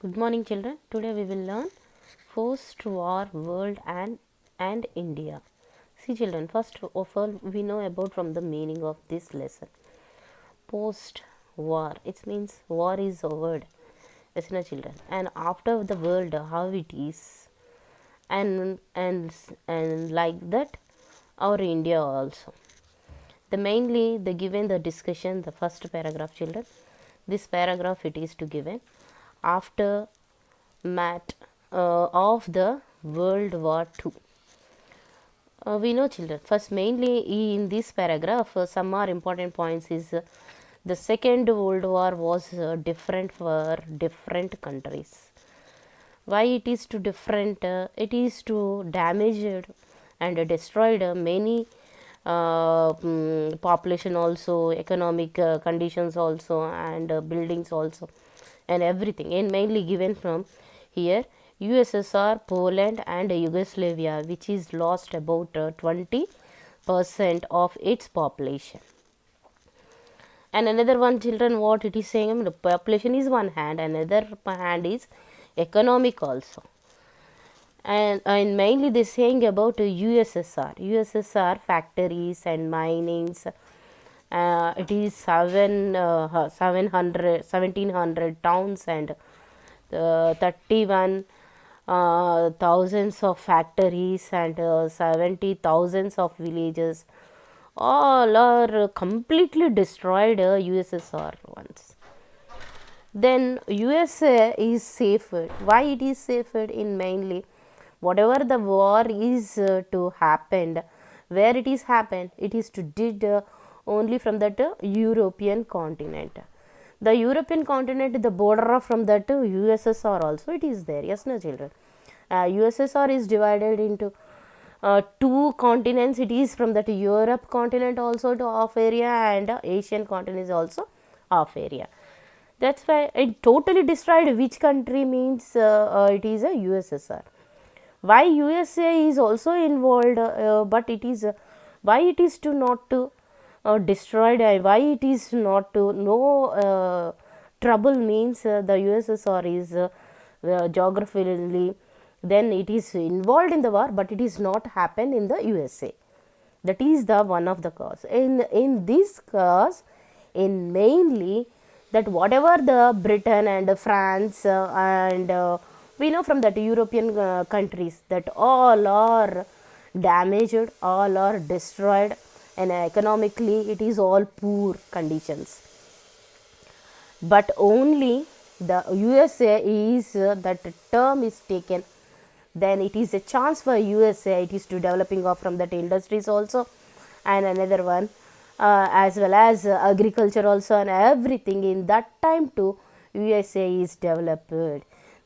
Good morning, children. Today we will learn post-war world and India. See, children, first of all, we know about from the meaning of this lesson. Post-war, it means war is over. Yes, no, children. And after the world, how it is, and like that, our India also. The mainly the given the discussion, the first paragraph, children. This paragraph it is to given after of the World War II. We know, children, first mainly in this paragraph some more important points is the Second World War was different for different countries. Why it is to different? It is to damaged and destroyed many population also, economic conditions also, and buildings also, and everything, and mainly given from here USSR, Poland and Yugoslavia, which is lost about 20% of its population. And another one, children, what it is saying, the population is one hand, another hand is economic also. And mainly they saying about USSR factories and minings. It is 1700 towns and 31 thousands of factories and 70 thousands of villages. All are completely destroyed USSR ones. Then USA is safer. Why it is safer? In mainly whatever the war is to happen, where it is happened, it is to did only from that European continent. The European continent, the border from that USSR also it is there. Yes, no, children. USSR is divided into two continents. It is from that Europe continent also to half area, and Asian continent is also half area. That's why it totally destroyed which country means it is a USSR. Why USA is also involved, but it is why it is to not to destroyed, why it is not to no trouble means the USSR is geographically, then it is involved in the war, but it is not happen in the USA. That is the one of the cause. In this cause, in mainly that whatever the Britain and France and we know from that European countries that all are damaged, all are destroyed, and economically it is all poor conditions. But only the USA is that term is taken, then it is a chance for USA, it is to developing of from that industries also, and another one as well as agriculture also, and everything in that time to USA is developed.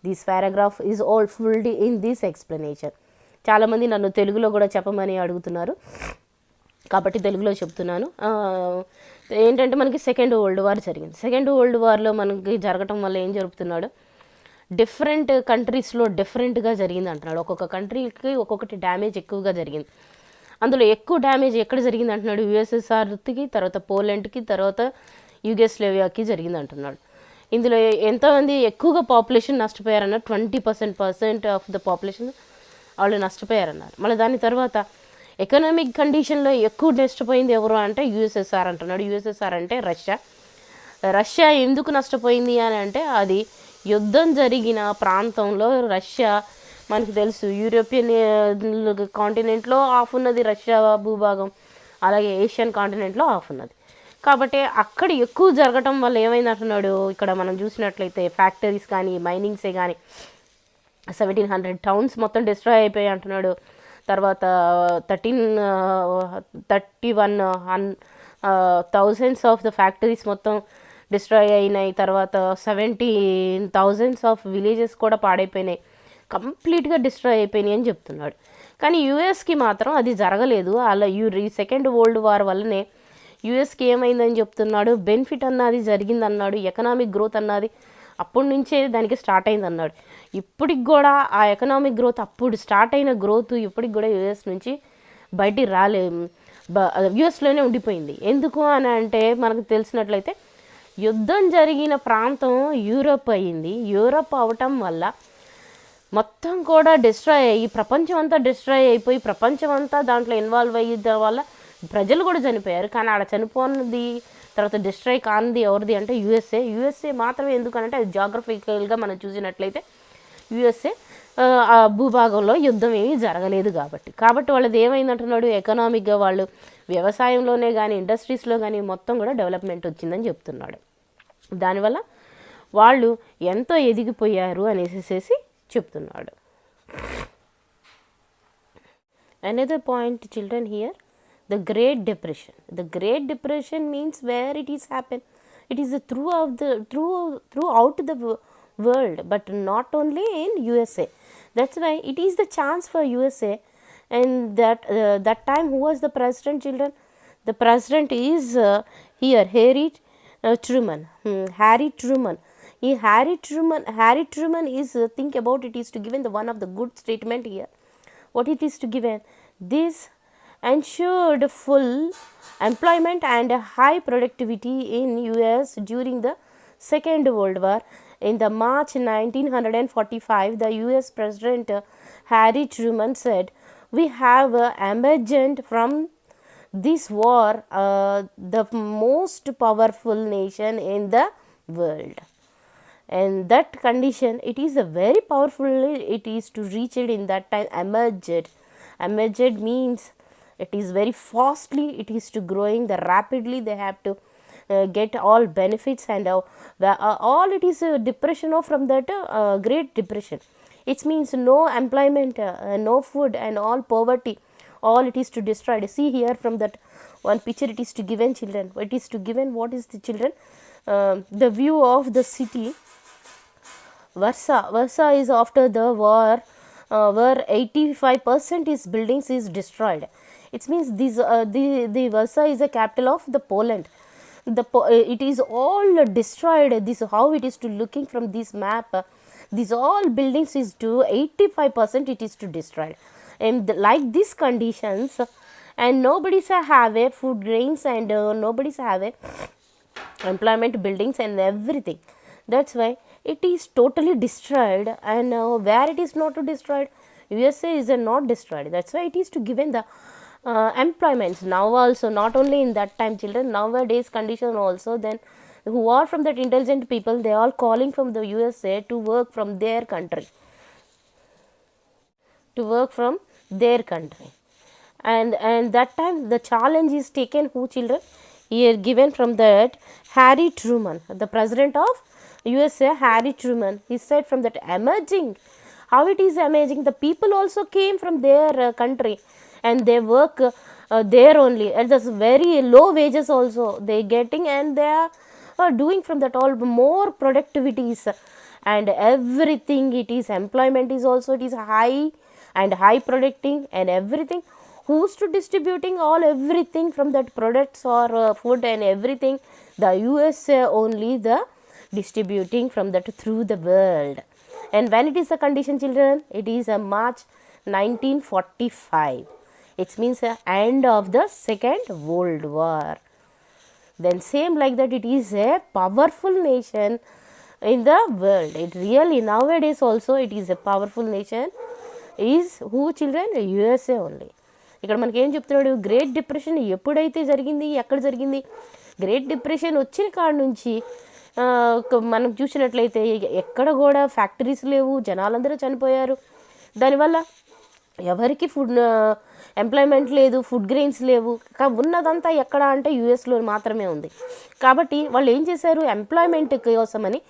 This paragraph is all fully in this explanation. చాలామంది నన్ను తెలుగులో కూడా చెప్పమని అడుగుతున్నారు, కాబట్టి తెలుగులో చెప్తున్నాను. ఏంటంటే మనకి సెకండ్ వరల్డ్ వార్ జరిగింది. సెకండ్ వరల్డ్ వార్లో మనకి జరగటం వల్ల ఏం జరుపుతున్నాడు, డిఫరెంట్ కంట్రీస్లో డిఫరెంట్గా జరిగింది అంటున్నాడు. ఒక్కొక్క కంట్రీకి ఒక్కొక్కటి డ్యామేజ్ ఎక్కువగా జరిగింది. అందులో ఎక్కువ డ్యామేజ్ ఎక్కడ జరిగింది అంటున్నాడు, యుఎస్ఎస్ఆర్కి, తర్వాత పోలాండ్కి, తర్వాత యుగోస్లావియాకి జరిగింది అంటున్నాడు. ఇందులో ఎంతమంది ఎక్కువగా పాపులేషన్ నష్టపోయారన్నారు, 20% ఆఫ్ ద పాపులేషన్ వాళ్ళు నష్టపోయారన్నారు. మళ్ళీ దాని తర్వాత ఎకనామిక్ కండిషన్లో ఎక్కువ నష్టపోయింది ఎవరు అంటే యుఎస్ఎస్ఆర్ అంటున్నాడు. యుఎస్ఎస్ఆర్ అంటే రష్యా ఎందుకు నష్టపోయింది అని అంటే అది యుద్ధం జరిగిన ప్రాంతంలో రష్యా, మనకు తెలుసు యూరోపియన్ కాంటినెంట్లో ఆఫ్ ఉన్నది రష్యా భూభాగం, అలాగే ఏషియన్ కాంటినెంట్లో ఆఫ్ ఉన్నది. కాబట్టి అక్కడ ఎక్కువ జరగటం వల్ల ఏమైంది అంటున్నాడు, ఇక్కడ మనం చూసినట్లయితే ఫ్యాక్టరీస్ కానీ మైనింగ్సే కానీ 1700 టౌన్స్ మొత్తం డిస్ట్రాయ్ అయిపోయాయి అంటున్నాడు. తర్వాత 31,000 ఆఫ్ ద ఫ్యాక్టరీస్ మొత్తం డిస్ట్రాయ్ అయినాయి. తర్వాత 70,000 ఆఫ్ విలేజెస్ కూడా పాడైపోయినాయి, కంప్లీట్గా డిస్ట్రాయ్ అయిపోయినాయి అని చెప్తున్నాడు. కానీ యుఎస్కి మాత్రం అది జరగలేదు. అలా సెకండ్ వరల్డ్ వార్ వల్లనే యుఎస్కి ఏమైందని చెప్తున్నాడు, బెనిఫిట్ అన్నది జరిగిందన్నాడు, ఎకనామిక్ గ్రోత్ అన్నది అప్పటి నుంచే దానికి స్టార్ట్ అయింది అన్నాడు. ఇప్పటికి కూడా ఆ ఎకనామిక్ గ్రోత్, అప్పుడు స్టార్ట్ అయిన గ్రోత్ ఇప్పటికి కూడా యుఎస్ నుంచి బయటికి యుఎస్లోనే ఉండిపోయింది. ఎందుకు అని అంటే మనకు తెలిసినట్లయితే యుద్ధం జరిగిన ప్రాంతం యూరప్ అయింది. యూరప్ అవటం వల్ల మొత్తం కూడా డిస్ట్రాయ్ అయ్యి ప్రపంచం అంతా డిస్ట్రాయ్ అయిపోయి ప్రపంచం అంతా దాంట్లో ఇన్వాల్వ్ అయ్యడం వల్ల ప్రజలు కూడా చనిపోయారు. కానీ ఆడ చనిపోయినది తర్వాత డిస్ట్రాయ్ కానిది ఎవరిది అంటే యూఎస్ఏ మాత్రమే. ఎందుకనంటే అది జాగ్రఫికల్గా మనం చూసినట్లయితే యూఎస్ఏ ఆ భూభాగంలో యుద్ధం ఏమీ జరగలేదు కాబట్టి వాళ్ళది ఏమైందంటున్నాడు, ఎకనామిక్గా వాళ్ళు వ్యవసాయంలోనే కానీ ఇండస్ట్రీస్లో కానీ మొత్తం కూడా డెవలప్మెంట్ వచ్చిందని చెప్తున్నాడు. దానివల్ల వాళ్ళు ఎంతో ఎదిగిపోయారు అనేసి చెప్తున్నాడు. Another point, children, here, the Great Depression. The Great Depression means where it is happened. It is throughout the world, but not only in USA. That's why it is the chance for USA. And that time, who was the president, children? The president is here, Harry Truman. Harry Truman. Harry Truman is think about it is to given the one of the good statement here. What it is to given? This ensured full employment and high productivity in US during the Second World War. In the March 1945, the US President Harry Truman said, "We have emerged from this war the most powerful nation in the world." And that condition, it is a very powerful, it is to reach it in that time. Emerged means it is very fastly, it is to growing the rapidly. They have to get all benefits and all. It is a depression of from that Great Depression. It means no employment, no food, and all poverty. All it is to destroy. See here from that one picture, it is to given, children. It is to given, what is the children? The view of the city Warsaw is after the war, where 85% is buildings is destroyed. It means the Warsaw is the capital of the Poland. It is all destroyed. This how it is to looking from this map. These all buildings is to 85% it is to destroyed. And like these conditions, and nobody's have a food grains, and nobody's have a employment, buildings and everything. That's why it is totally destroyed. And where it is not destroyed, USA is not destroyed. That's why it is to given the employments now also, not only in that time, children, nowadays condition also. Then who are from that intelligent people, they are calling from the USA to work from their country, and that time the challenge is taken who, children, here given from that Harry Truman, the president of USA. Harry Truman, he said from that emerging, how it is emerging, the people also came from their country and they work there only at the very low wages also they getting, and they are doing from that all more productivities and everything. It is employment is also, it is high and high producting and everything. Who's to distributing all everything from that products or food and everything? The USA only, the distributing from that through the world. And when it is the condition, children, it is a March 1945. It means the end of the Second World War. Then same like that, it is a powerful nation in the world. It really nowadays also it is a powerful nation. Is who, children? USA only. ఇక్కడ మనకి ఏం చెప్తున్నాడు, great depression ఎప్పుడైతే జరిగింది, ఎక్కడ జరిగింది? Great depression వచ్చిన కాడ నుంచి మనం చూసినట్లయితే ఎక్కడ కూడా ఫ్యాక్టరీస్ లేవు, జనాలందరూ చనిపోయారు. దానివల్ల ఎవరికి ఫుడ్ ఎంప్లాయ్మెంట్ లేదు, ఫుడ్ గ్రెయిన్స్ లేవు. ఉన్నదంతా ఎక్కడ అంటే యూఎస్లో మాత్రమే ఉంది. కాబట్టి వాళ్ళు ఏం చేశారు, ఎంప్లాయ్మెంట్ కోసమని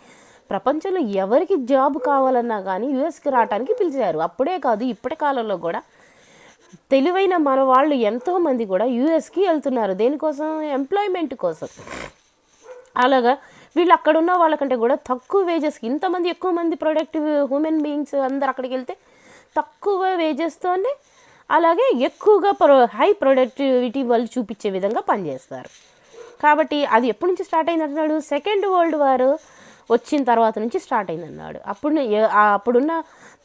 ప్రపంచంలో ఎవరికి జాబ్ కావాలన్నా కానీ యూఎస్కి రావడానికి పిలిచారు. అప్పుడే కాదు, ఇప్పటి కాలంలో కూడా తెలివైన మన వాళ్ళు ఎంతోమంది కూడా యూఎస్కి వెళ్తున్నారు. దేనికోసం? ఎంప్లాయ్మెంట్ కోసం. అలాగా వీళ్ళు అక్కడ ఉన్న వాళ్ళకంటే కూడా తక్కువ వేజెస్కి, ఇంతమంది ఎక్కువ మంది ప్రొడక్టివ్ హ్యూమన్ బీయింగ్స్ అందరు అక్కడికి వెళ్తే తక్కువ వేజెస్తోనే అలాగే ఎక్కువగా హై ప్రొడక్టివిటీ వాళ్ళు చూపించే విధంగా పనిచేస్తారు. కాబట్టి అది ఎప్పటి నుంచి స్టార్ట్ అయింది అంటున్నాడు, సెకండ్ వరల్డ్ వార్ వచ్చిన తర్వాత నుంచి స్టార్ట్ అయింది అన్నాడు. అప్పుడున్న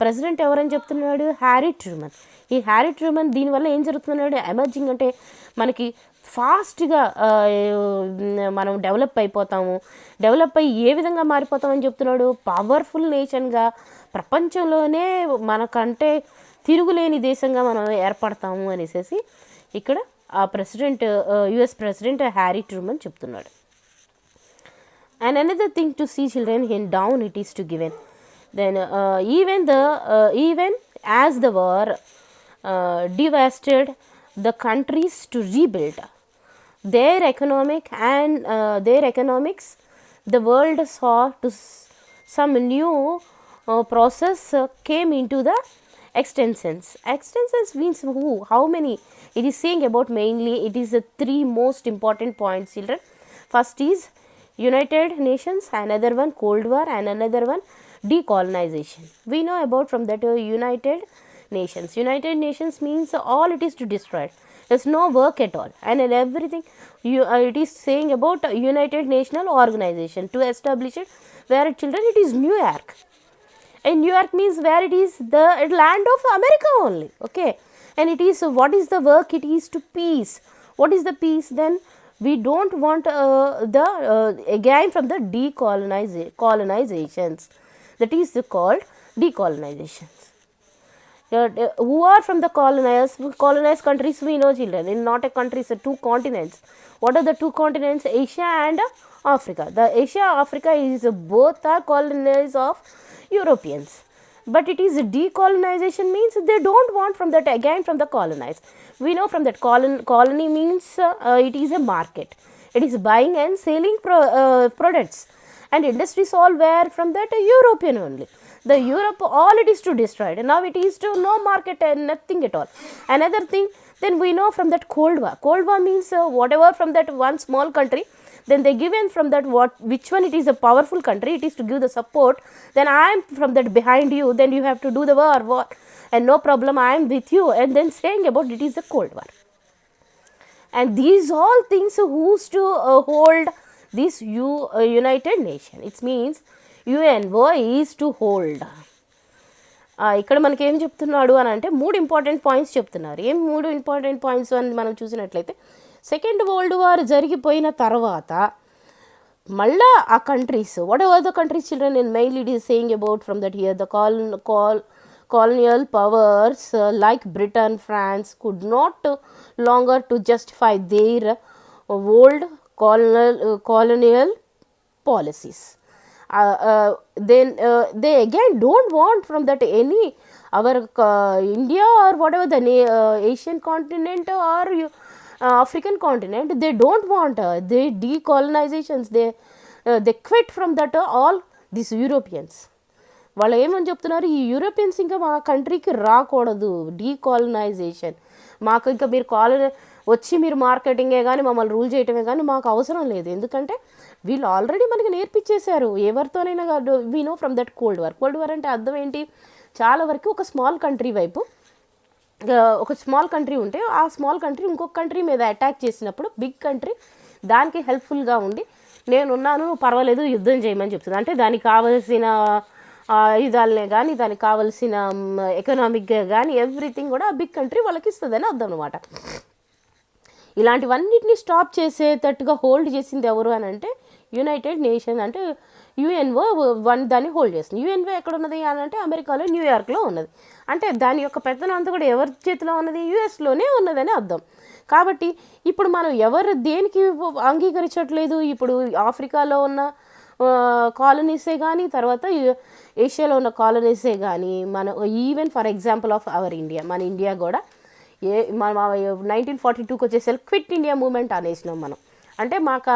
ప్రెసిడెంట్ ఎవరని చెప్తున్నాడు, హ్యారీ ట్రూమన్. ఈ హ్యారీ ట్రూమన్ దీనివల్ల ఏం జరుగుతున్నాడు, ఎమర్జింగ్ అంటే మనకి ఫాస్ట్గా మనం డెవలప్ అయిపోతాము, డెవలప్ అయ్యి ఏ విధంగా మారిపోతామని చెప్తున్నాడు, పవర్ఫుల్ నేషన్గా, ప్రపంచంలోనే మనకంటే తిరుగులేని దేశంగా మనం ఏర్పడతాము అనేసి ఇక్కడ ఆ president, US president Harry Truman చెప్తున్నాడు. And another thing to see children in down it is to given. Then even as the war devastated the countries to rebuild their economics, the world saw to some new process came into the extensions. Extensions means who, how many? It is saying about mainly it is the three most important points, children. First is United Nations, another one Cold War, and another one decolonization. We know about from that United Nations. United Nations means all it is to destroy. There's no work at all, and in everything it is saying about United National Organization to establish it. Where children, it is New York. And New York means where it is the land of America only. Okay, and it is what is the work? It is to peace. What is the peace then? We don't want again from the colonizations. That is called decolonizations. Who are from the colonized countries? We know, children, in not a country, it's two continents. What are the two continents? Asia and Africa. The Asia Africa is both are colonies of Europeans. But it is decolonization means they don't want from that again from the colonized. We know from that colony means it is a market. It is buying and selling products, and industries all were from that European only. The Europe all it is to destroyed. Now it is to no market and nothing at all. Another thing, then we know from that Cold War. Cold War means whatever from that one small country, then they given from that which one it is a powerful country, it is to give the support. Then I am from that behind you, then you have to do the war, and no problem, I am with you, and then saying about it is the Cold War. And these all things who's to hold this United Nation. It means UNO is to hold. ఇక్కడ మనకి ఏం చెప్తున్నాడు అని అంటే 3 important points చెప్తున్నారు. ఏం 3 important points అని మనం చూసినట్లయితే, సెకండ్ వరల్డ్ వార్ జరిగిపోయిన తర్వాత మళ్ళా ఆ countries, what ever the countries children, in mail it is saying about from that here the colonial powers like Britain, France could not longer to justify their old colonial policies. Then they again don't want from that any our India or whatever the Asian continent or African continent, they don't want they decolonizations, they quit from that all these Europeans. వాళ్ళు ఏమని చెప్తున్నారు, ఈ Europeans ఇంకా మా కంట్రీకి రాకూడదు, decolonisation, మాకు ఇంకా మీరు వచ్చి మీరు మార్కెటింగే కానీ మమ్మల్ని రూల్ చేయటమే కానీ మాకు అవసరం లేదు. ఎందుకంటే వీళ్ళు ఆల్రెడీ మనకి నేర్పించేశారు ఎవరితోనైనా. We know from that cold war. Cold war అంటే అర్థం ఏంటి, చాలా వరకు ఒక స్మాల్ కంట్రీ వైపు ఒక స్మాల్ కంట్రీ ఉంటే ఆ స్మాల్ కంట్రీ ఇంకొక కంట్రీ మీద అటాక్ చేసినప్పుడు బిగ్ కంట్రీ దానికి హెల్ప్ఫుల్గా ఉండి నేనున్నాను పర్వాలేదు యుద్ధం చేయమని చెప్తుంది. అంటే దానికి కావలసిన ఆయుధాలనే కానీ దానికి కావలసిన ఎకనామిక్గా కానీ ఎవ్రీథింగ్ కూడా ఆ బిగ్ కంట్రీ వాళ్ళకి ఇస్తుందని అర్థం అనమాట. ఇలాంటివన్నిటిని స్టాప్ చేసేటట్టుగా హోల్డ్ చేసింది ఎవరు అని అంటే యునైటెడ్ నేషన్, అంటే యుఎన్ఓ దాన్ని హోల్డ్ చేస్తుంది. యుఎన్ఓ ఎక్కడ ఉన్నది అని అంటే అమెరికాలో న్యూయార్క్లో ఉన్నది. అంటే దాని యొక్క పెత్తనం అంతా కూడా ఎవరి చేతిలో ఉన్నది, యుఎస్లోనే ఉన్నదని అర్థం. కాబట్టి ఇప్పుడు మనం ఎవరు దేనికి అంగీకరించట్లేదు, ఇప్పుడు ఆఫ్రికాలో ఉన్న కాలనీసే కానీ తర్వాత ఏషియాలో ఉన్న కాలనీసే కానీ మన even for example of our India, మన ఇండియా కూడా మన 1942కి వచ్చేసరికి క్విట్ ఇండియా మూమెంట్ అనేసినాం మనం. అంటే మాకు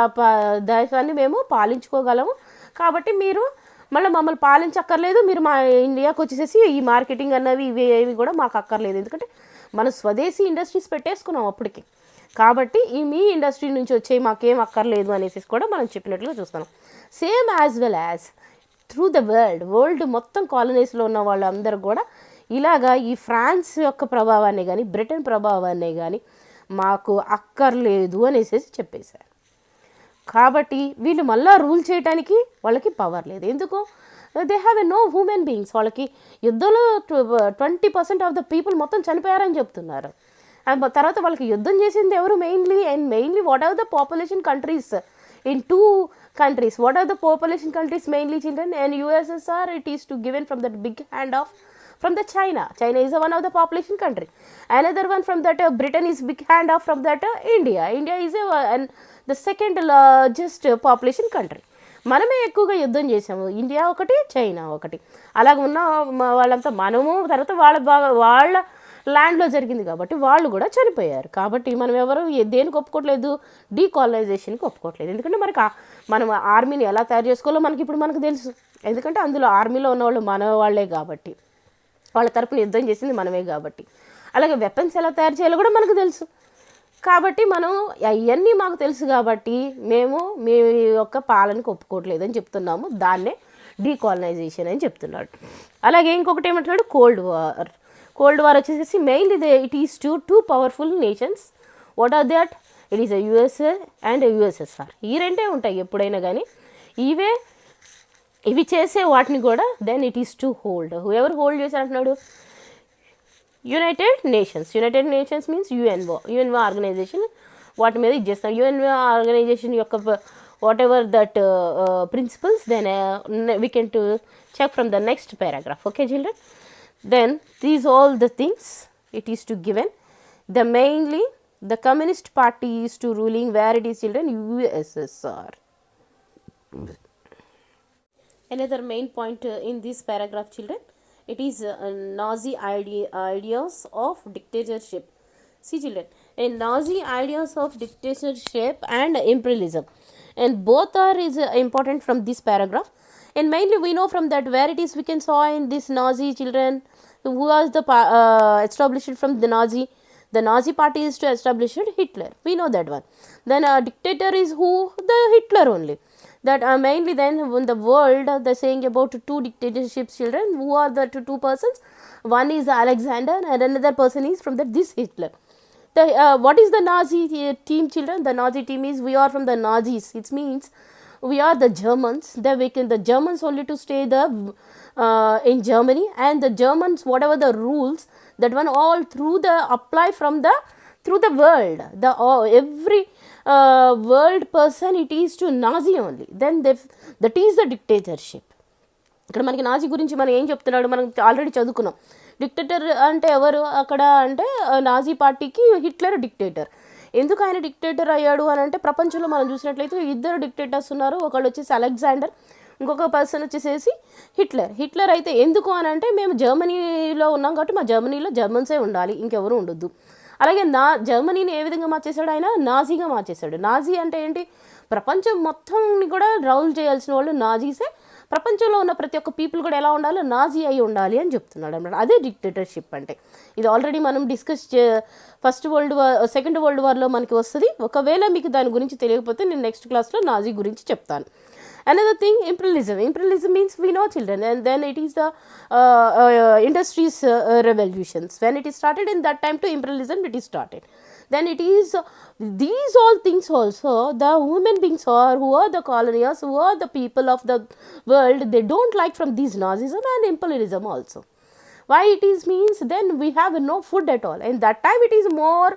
దేశాన్ని మేము పాలించుకోగలము కాబట్టి మీరు మళ్ళీ మమ్మల్ని పాలించక్కర్లేదు, మీరు మా ఇండియాకి వచ్చేసేసి ఈ మార్కెటింగ్ అన్నవి ఇవి కూడా మాకు అక్కర్లేదు, ఎందుకంటే మనం స్వదేశీ ఇండస్ట్రీస్ పెట్టేసుకున్నాం అప్పటికి. కాబట్టి ఈ మీ ఇండస్ట్రీ నుంచి వచ్చే మాకేం అక్కర్లేదు అనేసి కూడా మనం చెప్పినట్లుగా చూస్తున్నాం. Same as well as through the world మొత్తం కాలనీస్లో ఉన్న వాళ్ళందరూ కూడా ఇలాగా ఈ ఫ్రాన్స్ యొక్క ప్రభావాన్ని కానీ బ్రిటన్ ప్రభావాన్ని కానీ మాకు అక్కర్లేదు అనేసి చెప్పేశారు. కాబట్టి వీళ్ళు మళ్ళీ రూల్ చేయడానికి వాళ్ళకి పవర్ లేదు. ఎందుకు? They have a no human beings. వాళ్ళకి యుద్ధంలో 20% ఆఫ్ ద పీపుల్ మొత్తం చనిపోయారని చెప్తున్నారు. అండ్ తర్వాత వాళ్ళకి యుద్ధం చేసింది ఎవరు mainly what are the population countries in two countries. What are the population countries mainly, children? And USSR, it is to given from that big hand of from the China. China is one of the population country. Another one from that Britain is big hand of from that India. India is and the second largest population country. మనమే ఎక్కువగా యుద్ధం చేసాము, India ఒకటి, China ఒకటి. అలాగ ఉన్న వాళ్ళంతా మనము తర్వాత వాళ్ళ ల్యాండ్లో జరిగింది కాబట్టి వాళ్ళు కూడా చనిపోయారు. కాబట్టి మనం ఎవరు దేనికి ఒప్పుకోవట్లేదు, డీకాలనైజేషన్కి ఒప్పుకోవట్లేదు. ఎందుకంటే మనం ఆర్మీని ఎలా తయారు చేసుకోవాలో మనకు తెలుసు. ఎందుకంటే అందులో ఆర్మీలో ఉన్నవాళ్ళు మన వాళ్ళే కాబట్టి, వాళ్ళ తరపున యుద్ధం చేసింది మనమే కాబట్టి. అలాగే వెపన్స్ ఎలా తయారు చేయాలో కూడా మనకు తెలుసు. కాబట్టి మనం అవన్నీ మాకు తెలుసు కాబట్టి మేము మీ యొక్క పాలనకు ఒప్పుకోవట్లేదు అని చెప్తున్నాము. దాన్నే డీకాలనైజేషన్ అని చెప్తున్నాడు. అలాగే ఇంకొకటి ఏమంటున్నాడు, కోల్డ్ వార్ వచ్చేసి mainly it is two powerful nations. What are that? It is USA and USSR. ఈ రెండే ఉంటాయి ఎప్పుడైనా కానీ. ఇవి చేసే వాటిని కూడా then it is to hold. ఎవరు హోల్డ్ చేశారంటున్నాడు? United Nations means UNO organization వాటి మీద ఇది చేస్తారు. యుఎన్ఓ ఆర్గనైజేషన్ యొక్క whatever that principles then we can to check from the next paragraph. Okay children, then these all the things it is to given. The mainly the communist party is to ruling where it is, children? USSR. Another main point in this paragraph, children, it is Nazi ideas of dictatorship. See children, a Nazi ideas of dictatorship and imperialism, and both are is important from this paragraph. And mainly we know from that where it is we can saw in this Nazi, children, who was the established from the Nazi party is to establish Hitler. We know that one. Then a dictator is who? The Hitler only. That mainly then in the world the saying about two dictatorships, children, who are the two persons? One is Alexander and another person is from this Hitler. What is the Nazi team, children? The Nazi team is we are from the Nazis. It means we are the Germans. The Germans only to stay in Germany, and the Germans whatever the rules that one all apply from through the world. Every world person it is to Nazi only. Then that is the dictatorship. ఇక్కడ మనకి Nazi గురించి మనం ఏం చెప్తున్నాడు, మనం already చదువుకున్నాం. Dictator అంటే ఎవరు అక్కడ అంటే నాజీ పార్టీకి హిట్లర్ డిక్టేటర్. ఎందుకు ఆయన డిక్టేటర్ అయ్యాడు అని అంటే ప్రపంచంలో మనం చూసినట్లయితే ఇద్దరు డిక్టేటర్స్ ఉన్నారు. ఒకళ్ళు వచ్చేసి అలెగ్జాండర్, ఇంకొక పర్సన్ వచ్చేసేసి హిట్లర్ అయితే ఎందుకు అని అంటే మేము జర్మనీలో ఉన్నాం కాబట్టి మా జర్మనీలో జర్మన్సే ఉండాలి, ఇంకెవరు ఉండొద్దు. అలాగే జర్మనీని ఏ విధంగా మార్చేశాడు ఆయన? నాజీగా మార్చేశాడు. నాజీ అంటే ఏంటి? ప్రపంచం మొత్తాన్ని కూడా రౌల్ చేయాల్సిన వాళ్ళు నాజీసే. ప్రపంచంలో ఉన్న ప్రతి ఒక్క పీపుల్ కూడా ఎలా ఉండాలి? నాజీ అయి ఉండాలి అని చెప్తున్నాడు అన్నమాట. అదే డిక్టేటర్షిప్ అంటే. ఇది ఆల్రెడీ మనం డిస్కస్ సెకండ్ వరల్డ్ వార్లో మనకి వస్తుంది. ఒకవేళ మీకు దాని గురించి తెలియకపోతే నేను నెక్స్ట్ క్లాస్లో నాజీ గురించి చెప్తాను. Another thing, imperialism means we know, children, and then it is the industries revolutions. When it is started in that time to imperialism it is started. Then it is these all things also the human beings who are the colonials, who are the people of the world, they don't like from these Nazism and imperialism also. Why it is means then we have no food at all, and that time it is more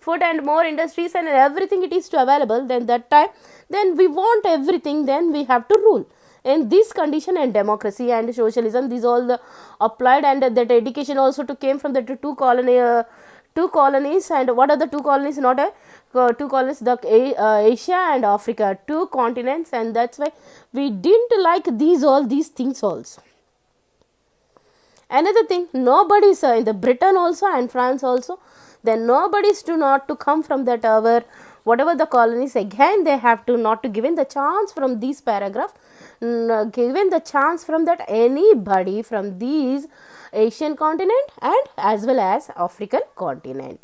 food and more industries and everything it is to available. Then that time then we want everything, then we have to rule in this condition. And democracy and socialism, these all the applied, and that education also to came from the two colonies. And what are the two colonies? Not two colonies, the Asia and Africa, two continents. And that's why we didn't like all these things also. Another thing, nobody's in the Britain also and France also, then nobody's to not to come from that our whatever the colonies. Again they have to not to given the chance from this paragraph, given the chance from that anybody from these Asian continent and as well as African continent.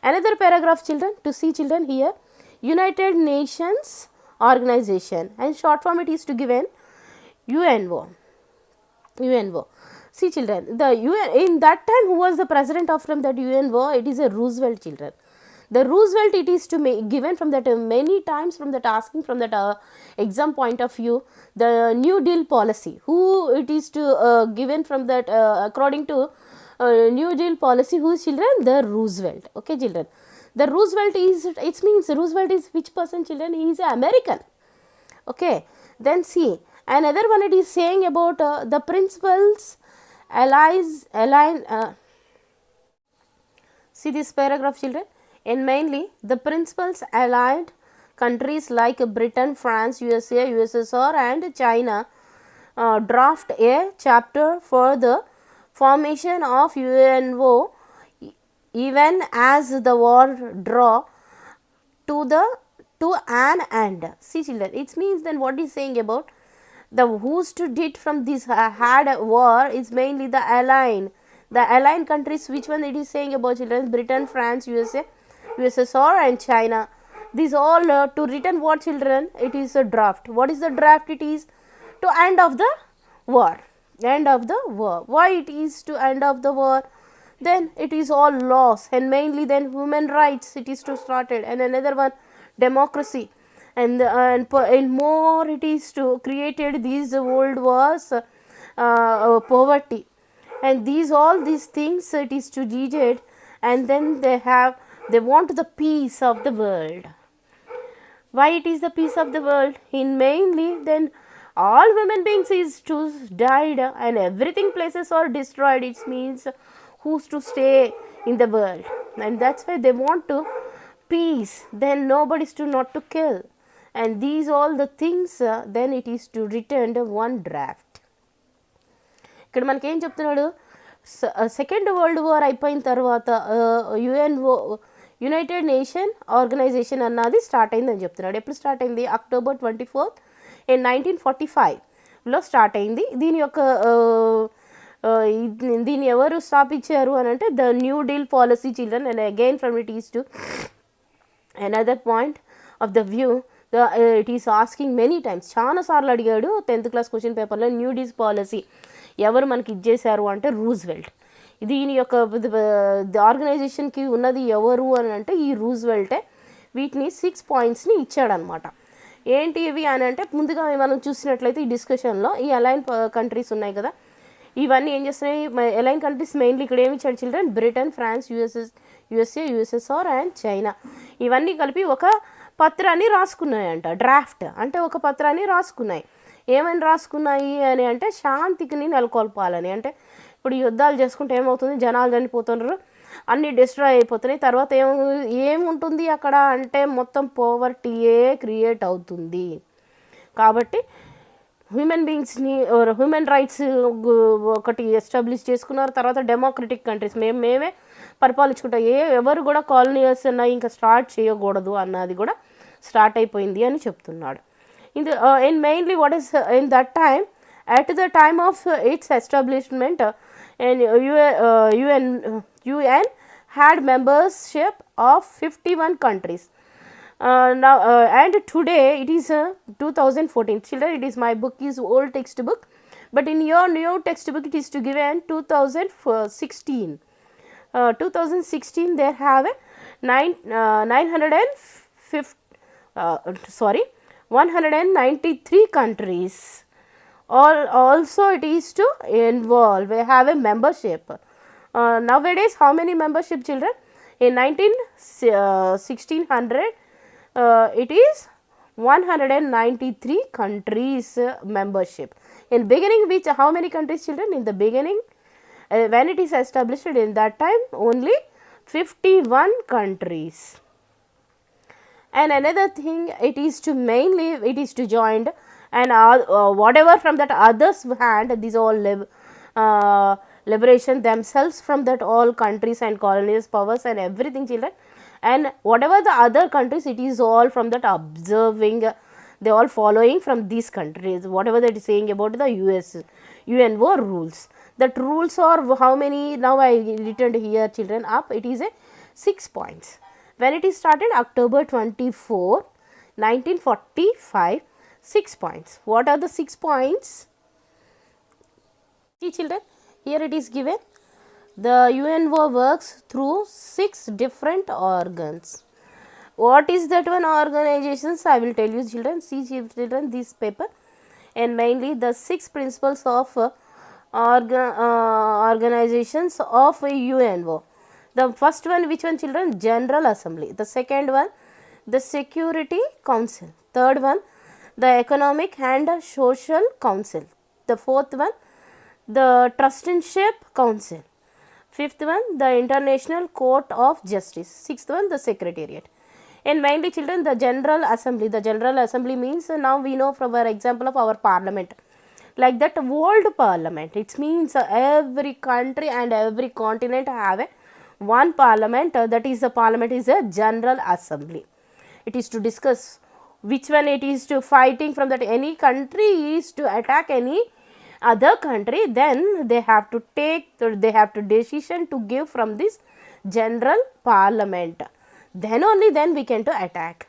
Another paragraph, children, to see, children, here United Nations Organization, and short form it is to given UNO. See, children, the UN in that time who was the president of from that UNO? It is a Roosevelt, children. The Roosevelt it is to given from that many times from that asking from that exam point of view, the New Deal policy, who it is to given from that according to New Deal policy. Who is children? The Roosevelt. Okay, children. The Roosevelt is, it means Roosevelt is which person, children? He is American. Okay, then see another one. It is saying about the principles allies align. See this paragraph, children. And mainly the principles allied countries like Britain, France, USA, USSR and China draft a chapter for the formation of UNO even as the war draw to the to an end. See children, it means then what is saying about the who stood it from this had war is mainly the allied countries. Which one it is saying about, children? Britain, France, USA, USSR and China. These all to written what, children? It is a draft. What is the draft? It is to end of the war. End of the war. Why it is to end of the war? Then it is all laws, and mainly then human rights it is to started, and another one democracy, and more it is to created these world wars, poverty, and these things it is to needed, and then they want the peace of the world. Why it is the peace of the world? In mainly then all human beings is to died and everything places are destroyed. It means who's to stay in the world, and that's why they want to peace. Then nobody's to not to kill, and these all the things then it is to return one draft. ఇక్కడ మనకి ఏం చెప్తున్నాడు, second world war అయిపోయిన తర్వాత United nation organisation అన్నది start అయిందని చెప్తున్నాడు. ఎప్పుడు స్టార్ట్ అయింది? October 24 in 1945లో స్టార్ట్ అయింది. దీని యొక్క దీన్ని ఎవరు స్థాపించారు అని అంటే the new deal policy, children. And again from it is to another point of the view, it is asking many times, చాలా సార్లు అడిగాడు 10th క్లాస్ క్వశ్చన్ పేపర్లో. న్యూ డీల్ పాలసీ ఎవరు మనకి ఇచ్చేశారు అంటే రూజ్వెల్ట్. దీని యొక్క ఆర్గనైజేషన్కి ఉన్నది ఎవరు అని అంటే ఈ రూజ్వెల్టే. వీటిని 6 పాయింట్స్ని ఇచ్చాడనమాట. ఏంటి ఇవి అని అంటే, ముందుగా మనం చూసినట్లయితే ఈ డిస్కషన్లో ఈ అలైన్ కంట్రీస్ ఉన్నాయి కదా, ఇవన్నీ ఏం చేస్తున్నాయి? అలైన్ కంట్రీస్ మెయిన్లీ ఇక్కడ ఏమి ఇచ్చాడు, children? Britain, France, USA, USSR and China. ఇవన్నీ కలిపి ఒక పత్రాన్ని రాసుకున్నాయంట. డ్రాఫ్ట్ అంటే ఒక పత్రాన్ని రాసుకున్నాయి. ఏమని రాసుకున్నాయి అని అంటే శాంతికి నెలకొల్పాలని. అంటే ఇప్పుడు యుద్ధాలు చేసుకుంటే ఏమవుతుంది? జనాలు చనిపోతున్నారు, అన్నీ డిస్ట్రాయ్ అయిపోతున్నాయి. తర్వాత ఏముంటుంది అక్కడ అంటే మొత్తం పోవర్టీయే క్రియేట్ అవుతుంది. కాబట్టి హ్యూమన్ బీయింగ్స్ని హ్యూమన్ రైట్స్ ఒకటి ఎస్టాబ్లిష్ చేసుకున్నారు. తర్వాత డెమోక్రటిక్ కంట్రీస్ మేమే పరిపాలించుకుంటాం, ఎవరు కూడా కాలనీస్ అన్నవి ఇంకా స్టార్ట్ చేయకూడదు అన్నది కూడా స్టార్ట్ అయిపోయింది అని చెప్తున్నాడు. In mainly what is in that time, at the time of its establishment, and UN had membership of 51 countries. Now and today it is 2014. Children, it is my book is old textbook, but in your new textbook it is to given 2016. 2016 they have 193 countries. Also it is to involve, we have a membership. Nowadays how many membership, children? In 1600 it is 193 countries membership. In beginning which how many countries, children? In the beginning when it is established, in that time only 51 countries. And another thing, it is to mainly it is to joined, and whatever from that others hand, these all liberation themselves from that all countries and colonies powers and everything, children. And whatever the other countries, it is all from that observing, they all following from these countries whatever that is saying about the UNO rules. That rules are how many? Now I written here, children, up. It is a 6 points. When it is started? October 24, 1945. 6 points. What are the 6 points? See, children, here it is given. The UNO works through 6 different organs. What is that one organizations? I will tell you, children. See, children, this paper, and mainly the 6 principles of organizations of a UNO. The first one, which one, children? General Assembly. The second one, the Security Council. Third one, the Economic and Social Council. The fourth one, the Trusteeship Council. Fifth one, the International Court of Justice. Sixth one, the Secretariat. And mainly, children, the General Assembly. The General Assembly means, now we know from our example of our parliament. Like that, world parliament. It means every country and every continent have a one parliament. That is, the parliament is a General Assembly. It is to discuss which one it is to fighting from that any country is to attack any other country, then they have to decision to give from this general parliament. Then only then we can to attack.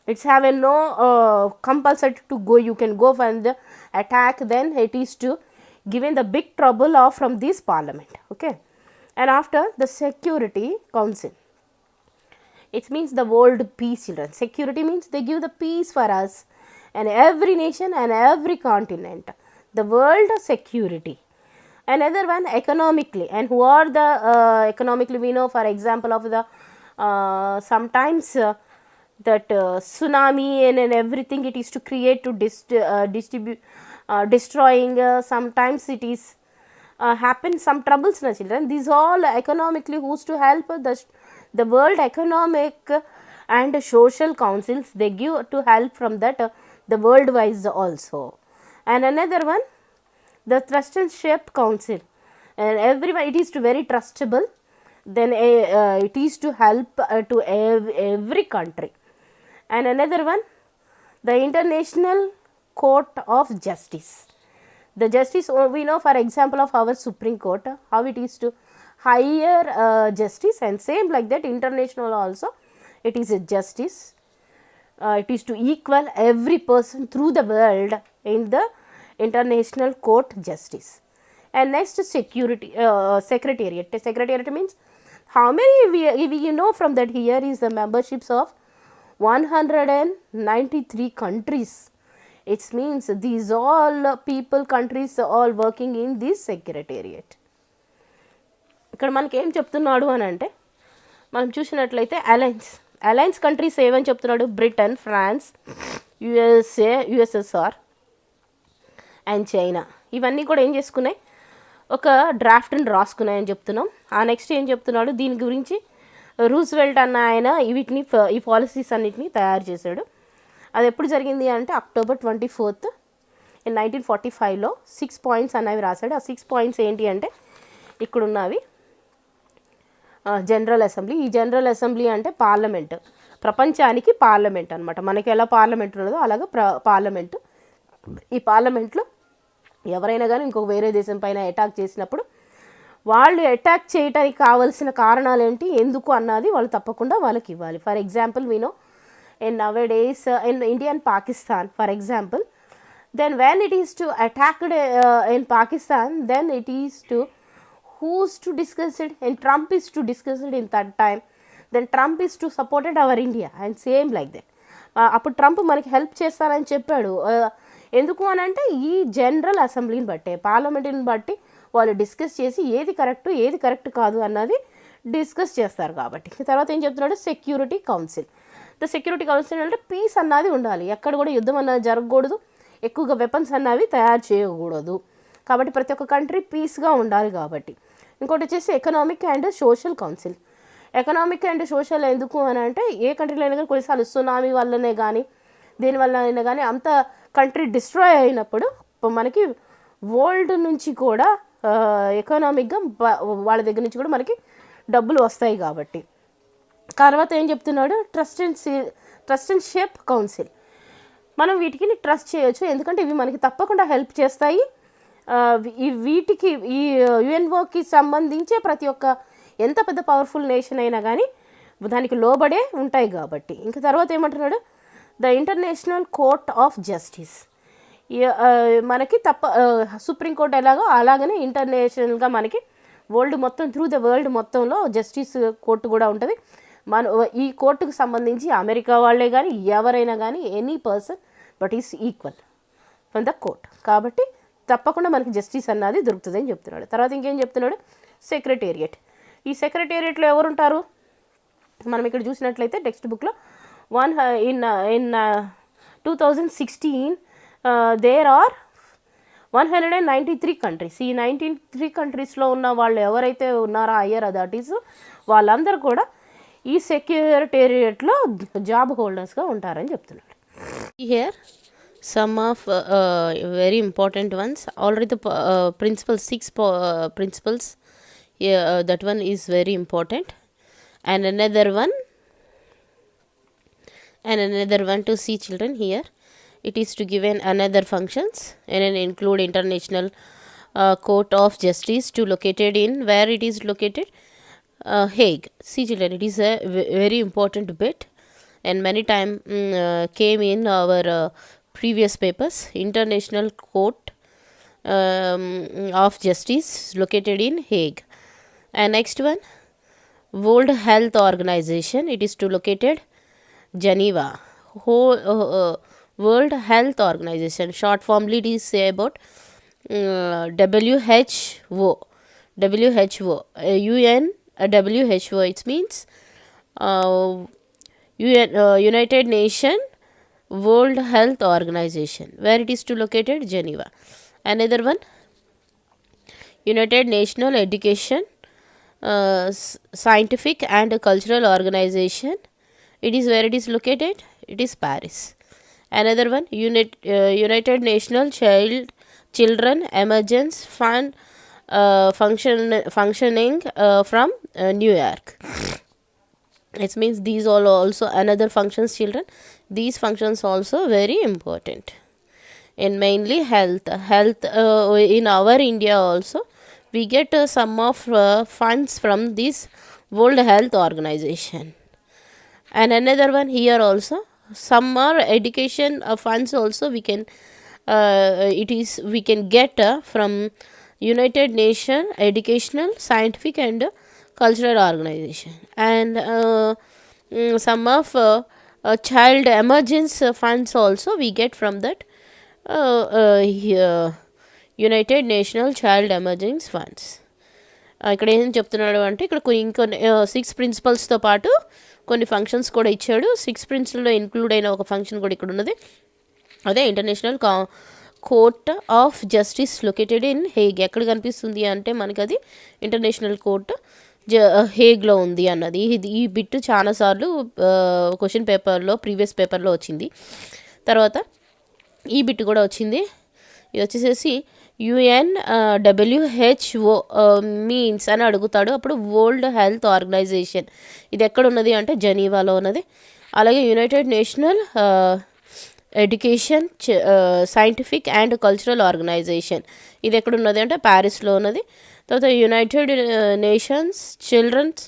It's have a no compulsory to go. You can go for the attack. Then it is to given the big trouble of from this parliament. Okay, and after the Security Council. It means the world peace, children. Security means they give the peace for us and every nation and every continent. The world security. Another one, economically. And who are the economically? We know, for example, of the sometimes that tsunami and everything, it is to create to distribute destroying. Sometimes it is happen some troubles, na children. These all economically who's to help the World Economic and Social Councils. They give to help from that the world wise also. And another one, the Trusteeship Council, and everyone, it is to very trustable. Then it is to help to every country. And another one, the International Court of Justice. The justice, we know, for example, of our Supreme Court, how it is to higher justice, and same like that international also, it is a justice. It is to equal every person through the world in the International Court Justice. And next, security secretariat. Secretariat means how many we know from that. Here is the memberships of 193 countries. It means these all people, countries all working in this secretariat. ఇక్కడ మనకి ఏం చెప్తున్నాడు అని అంటే, మనం చూసినట్లయితే alliance countries ఏమని చెప్తున్నాడు? Britain, France, USSR and China. ఇవన్నీ కూడా ఏం చేసుకున్నాయి? ఒక డ్రాఫ్ట్ని రాసుకున్నాయని చెప్తున్నాం. ఆ నెక్స్ట్ ఏం చెప్తున్నాడు? దీని గురించి రూజ్వెల్ట్ అన్న ఆయన వీటిని ఈ పాలసీస్ అన్నిటిని తయారు చేశాడు. అది ఎప్పుడు జరిగింది అంటే October 24th in 1945లో 6 points అనేవి రాశాడు. ఆ 6 points ఏంటి అంటే ఇక్కడ ఉన్నవి. General assembly. ఈ జనరల్ అసెంబ్లీ అంటే పార్లమెంట్, ప్రపంచానికి పార్లమెంట్ అనమాట. మనకి ఎలా పార్లమెంట్ ఉన్నదో అలాగే పార్లమెంటు. ఈ పార్లమెంట్లో ఎవరైనా కానీ ఇంకొక వేరే దేశం పైన అటాక్ చేసినప్పుడు వాళ్ళు అటాక్ చేయడానికి కావాల్సిన కారణాలు ఏంటి, ఎందుకు అన్నది వాళ్ళు తప్పకుండా వాళ్ళకి ఇవ్వాలి. For example we know in nowadays in India and Pakistan, for example, then when it is to attacked in Pakistan, then it is to who's to discuss it, and Trump is to discuss it in that time. Then Trump is to supported our India and same like that. అప్పుడు Trump మనకి help చేస్తానని చెప్పాడు. ఎందుకు అని అంటే ఈ general అసెంబ్లీని బట్టే, పార్లమెంట్ని బట్టి వాళ్ళు డిస్కస్ చేసి ఏది కరెక్ట్ కాదు అన్నది డిస్కస్ చేస్తారు కాబట్టి. తర్వాత ఏం చెప్తున్నాడు? Security council. The security council అంటే పీస్ అన్నది ఉండాలి, ఎక్కడ కూడా యుద్ధం అన్నది జరగకూడదు, ఎక్కువగా వెపన్స్ అన్నవి తయారు చేయకూడదు. కాబట్టి ప్రతి ఒక్క కంట్రీ పీస్గా ఉండాలి కాబట్టి. ఇంకోటి వచ్చేసి economic and social council. Economic and social ఎందుకు అని అంటే ఏ కంట్రీలో అయినా కానీ కొన్నిసార్లు సునామీ వల్లనే కానీ దేనివల్ల అయినా కానీ అంత కంట్రీ డిస్ట్రాయ్ అయినప్పుడు మనకి వరల్డ్ నుంచి కూడా ఎకనామిక్గా వాళ్ళ దగ్గర నుంచి కూడా మనకి డబ్బులు వస్తాయి కాబట్టి. తర్వాత ఏం చెప్తున్నాడు? Trusteeship council. మనం వీటికి ట్రస్ట్ చేయొచ్చు, ఎందుకంటే ఇవి మనకి తప్పకుండా హెల్ప్ చేస్తాయి. వీటికి ఈ యుఎన్ఓకి సంబంధించే ప్రతి ఒక్క ఎంత పెద్ద పవర్ఫుల్ నేషన్ అయినా కానీ దానికి లోబడే ఉంటాయి కాబట్టి. ఇంకా తర్వాత ఏమంటున్నాడు? The international court of justice. మనకి సుప్రీంకోర్టు ఎలాగో అలాగనే ఇంటర్నేషనల్గా మనకి వరల్డ్ మొత్తం త్రూ ద వరల్డ్ మొత్తంలో జస్టిస్ కోర్టు కూడా ఉంటుంది. ఈ కోర్టుకు సంబంధించి అమెరికా వాళ్ళే కానీ ఎవరైనా కానీ any person but is equal from the court. కాబట్టి తప్పకుండా మనకి జస్టిస్ అన్నది దొరుకుతుంది అని చెప్తున్నాడు. తర్వాత ఇంకేం చెప్తున్నాడు, సెక్రటేరియట్. ఈ సెక్రటేరియట్లో ఎవరుంటారు, మనం ఇక్కడ చూసినట్లయితే టెక్స్ట్ బుక్లో ఇన్ 2016 దేర్ ఆర్ 193 కంట్రీస్. ఈ 93 కంట్రీస్లో ఉన్న వాళ్ళు ఎవరైతే ఉన్నారో హయ్యర్ అథారిటీస్ వాళ్ళందరూ కూడా ఈ సెక్రటేరియట్లో జాబ్ హోల్డర్స్గా ఉంటారని చెప్తున్నాడు. Here some of very important ones. Already the principles, 6 principles, that one is very important. And another one to see children here, it is to given another functions and then include international court of justice to located in, where it is located, Hague. See children, it is a very important bit and many time came in our previous papers. International court of justice located in Hague. And next one, World Health Organization, it is to located Geneva. World Health Organization, short formly it is say about WHO. UN WHO, it means United Nations World Health Organization, where it is to located Geneva. Another one, United National Education Scientific and Cultural Organization, it is where it is located, it is Paris. Another one, United National Children Emergence Fund functioning from New York. It means these all also another functions children. These functions also very important. And mainly health in our India also we get some of funds from this World Health Organization. And another one here also, some more education funds also we can we can get from United Nations Educational, Scientific and Cultural Organization. And some of child emergence funds also we get from that United National Child Emergence Funds. ఇక్కడ ఏం చెప్తున్నాడు అంటే ఇక్కడ ఇంకొన్ని 6 ప్రిన్సిపల్స్తో పాటు కొన్ని functions కూడా ఇచ్చాడు. 6 ప్రిన్సిపల్లో ఇంక్లూడ్ అయిన ఒక ఫంక్షన్ కూడా ఇక్కడ ఉన్నది, అదే international court of justice located in Hague. ఎక్కడ కనిపిస్తుంది అంటే మనకి అది ఇంటర్నేషనల్ కోర్ట్ హేగ్లో ఉంది అన్నది. ఈ బిట్ చాలాసార్లు క్వశ్చన్ పేపర్లో ప్రీవియస్ పేపర్లో వచ్చింది. తర్వాత ఈ బిట్ కూడా వచ్చింది. ఇది వచ్చేసేసి UNWHO మీన్స్ అని అడుగుతాడు. అప్పుడు వరల్డ్ హెల్త్ ఆర్గనైజేషన్ ఇది ఎక్కడ ఉన్నది అంటే జెనీవాలో ఉన్నది. అలాగే united national education scientific and cultural organization ఇది ఎక్కడ ఉన్నది అంటే ప్యారిస్లో ఉన్నది. తర్వాత united nations children's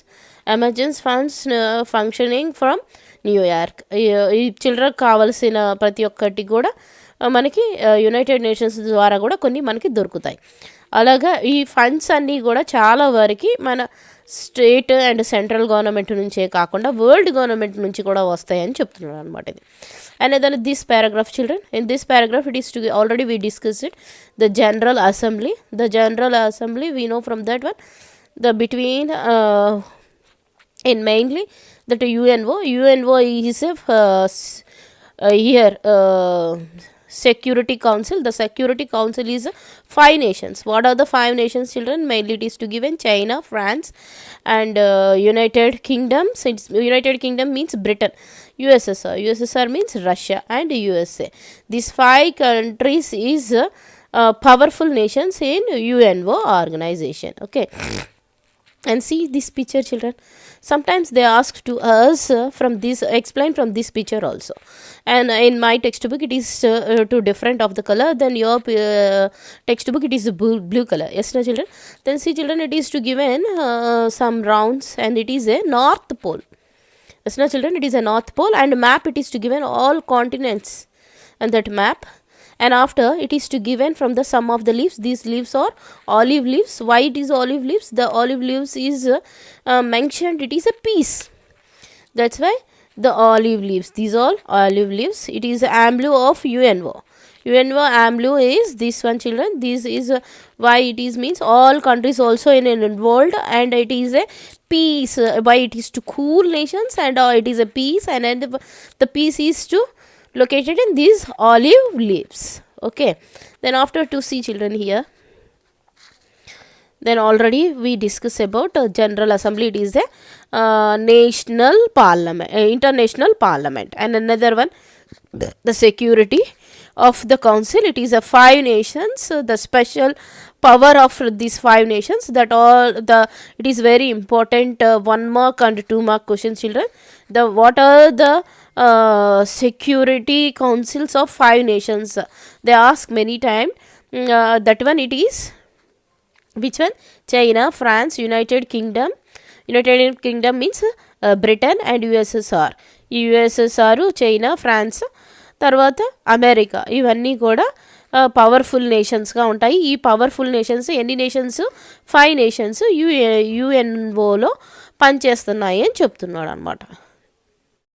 emergence funds functioning from New York. ఈ చిల్డ్రన్కి కావాల్సిన ప్రతి ఒక్కటి కూడా మనకి యునైటెడ్ నేషన్స్ ద్వారా కూడా కొన్ని మనకి దొరుకుతాయి. అలాగా ఈ ఫండ్స్ అన్నీ కూడా చాలా వరకు మన స్టేట్ అండ్ సెంట్రల్ గవర్నమెంట్ నుంచే కాకుండా వరల్డ్ గవర్నమెంట్ నుంచి కూడా వస్తాయని చెప్తున్నాడు అనమాట ఇది. And then this paragraph children, in this paragraph it is to already we discussed it, the General Assembly we know from that one the between in mainly that UNO is here Security Council. The Security Council is 5 nations. What are the 5 nations children? Mainly it is to given China, France and United Kingdom. Since United Kingdom means Britain, USSR means Russia and USA. These 5 countries is powerful nations in UNO organization. Okay, and see this picture children, sometimes they ask to us from this explain from this picture also, and in my textbook it is too different of the color than your textbook it is blue color. Yes no children, then see children it is to given some rounds and it is a north pole. Yes no children, it is a north pole and map it is to given all continents and that map, and after it is to given from the sum of the leaves. These leaves are olive leaves. Why it is olive leaves? The olive leaves is mentioned it is a piece, that's why the olive leaves, these all olive leaves. It is emblem of UNO AMLO is this one, children. This is why it is means all countries also involved, and it is a peace. Why it is to cool nations, and it is a peace, and the peace is to located in these olive leaves. Okay, then after to see, children, here. Then already we discussed about General Assembly. It is a national parliament, international parliament, and another one, the security of the council. It is a 5 nations. The special power of these 5 nations, that all the, it is very important. 1 mark and 2 mark questions, children. The what are the security councils of 5 nations? They ask many time. That one it is. Which one? China, France, United Kingdom. United Kingdom means Britain and USSR. ఈ USSR, China, France, తర్వాత America, ఇవన్నీ కూడా powerful నేషన్స్గా ఉంటాయి. ఈ powerful nations ఎన్ని nations? 5 nations యుఎన్ఓలో పనిచేస్తున్నాయి అని చెప్తున్నాడు అనమాట.